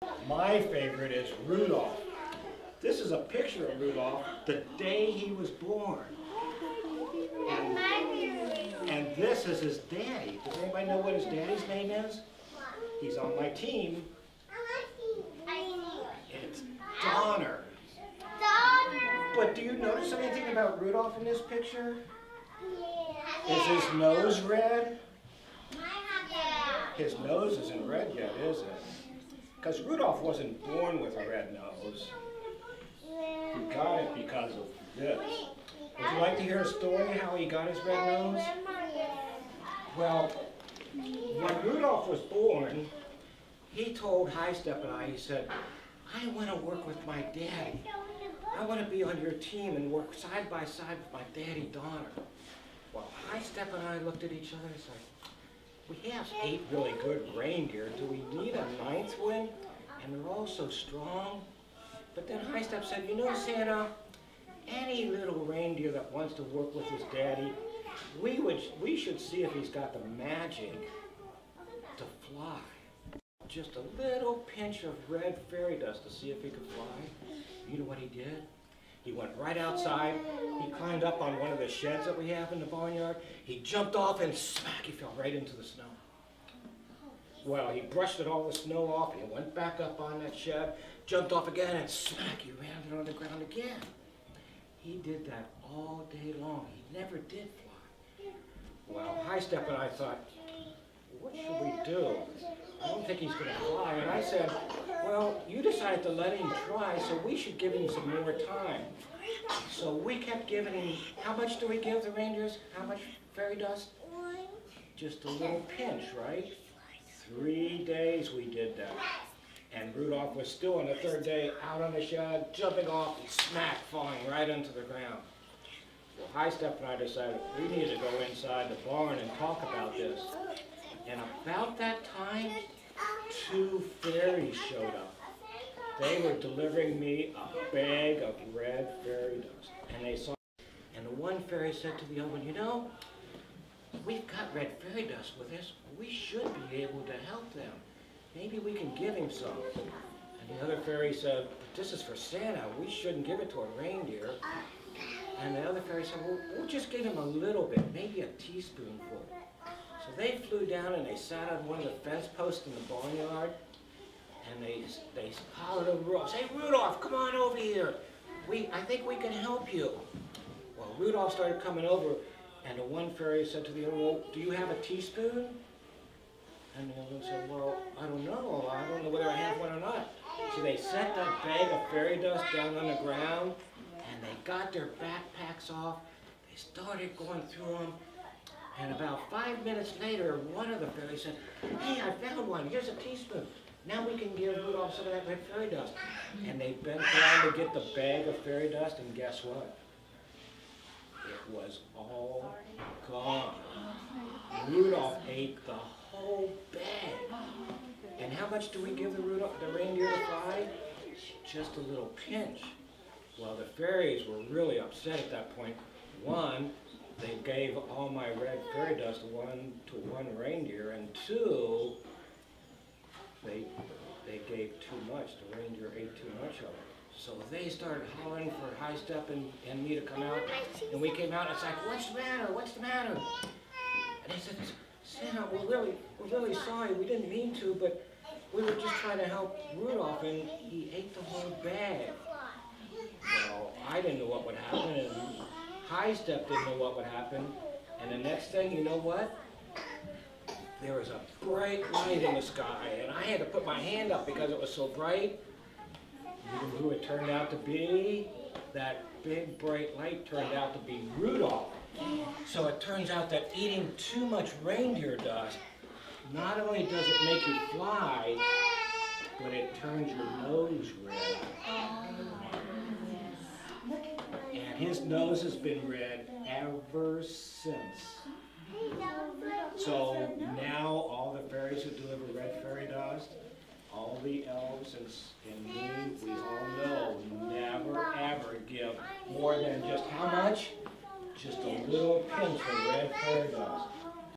My favorite is Rudolph. This is a picture of Rudolph the day he was born. And this is his daddy. Does anybody know what his daddy's name is? He's on my team. It's Donner. But do you notice anything about Rudolph in this picture? Is his nose red? His nose isn't red yet, is it? Because Rudolph wasn't born with a red nose. He got it because of this. Would you like to hear a story how he got his red nose? Well, when Rudolph was born, he told High Step and I, he said, I want to work with my daddy. I want to be on your team and work side by side with my daddy, Donner. Well, High Step and I looked at each other and said, we have 8 really good reindeer. Do we need a 9th one? And they're all so strong. But then High Step said, you know, Santa, any little reindeer that wants to work with his daddy, we should see if he's got the magic to fly. Just a little pinch of red fairy dust to see if he could fly. You know what he did? He went right outside. He climbed up on one of the sheds that we have in the barnyard. He jumped off and smack, he fell right into the snow. Well, he brushed all the snow off. He went back up on that shed, jumped off again, and smack, he landed on the ground again. He did that all day long. He never did fly. Well, High Step and I thought, what should we do? I don't think he's going to fly. And I said, well, you decided to let him try, so we should give him some more time. So we kept giving him, how much do we give the reindeers? How much fairy dust? Just a little pinch, right? 3 days we did that. And Rudolph was still on the 3rd day out on the shed, jumping off and smack, falling right into the ground. Well, High Step and I decided we needed to go inside the barn and talk about this. And about that time, 2 fairies showed up. They were delivering me a bag of red fairy dust. And they saw, and the one fairy said to the other one, you know, we've got red fairy dust with us. We should be able to help them. Maybe we can give him some. And the other fairy said, but this is for Santa. We shouldn't give it to a reindeer. And the other fairy said, well, we'll just give him a little bit, maybe a teaspoonful. So they flew down and they sat on one of the fence posts in the barnyard. And they hollered over Rudolph, say, Rudolph, come on over here. I think we can help you. Well, Rudolph started coming over, and the one fairy said to the other, well, do you have a teaspoon? And the other one said, well, I don't know. I don't know whether I have one or not. So they set that bag of fairy dust down on the ground, and they got their backpacks off. They started going through them. And about 5 minutes later, one of the fairies said, hey, I found one. Here's a teaspoon. Now we can give Rudolph some of that red fairy dust. And they bent down to get the bag of fairy dust, and guess what? It was all gone. Rudolph ate the whole bag. And how much do we give the reindeer to fly? Just a little pinch. Well, the fairies were really upset at that point. One, they gave all my red fairy dust to one reindeer, and 2, they gave too much. The reindeer ate too much of it. So they started hollering for High Step and me to come out, and we came out and it's like, what's the matter? What's the matter? And they said, Santa, we're really sorry. We didn't mean to, but we were just trying to help Rudolph, and he ate the whole bag. Well, I didn't know what would happen, and High Step didn't know what would happen, and the next thing, you know what? There was a bright light in the sky, and I had to put my hand up because it was so bright. You know who it turned out to be? That big bright light turned out to be Rudolph. So it turns out that eating too much reindeer dust, not only does it make you fly, but it turns your nose red. And his nose has been red ever since. So now all the fairies who deliver red fairy dust, all the elves and me, we all know, never ever give more than just how much? Just a little pinch of red fairy dust.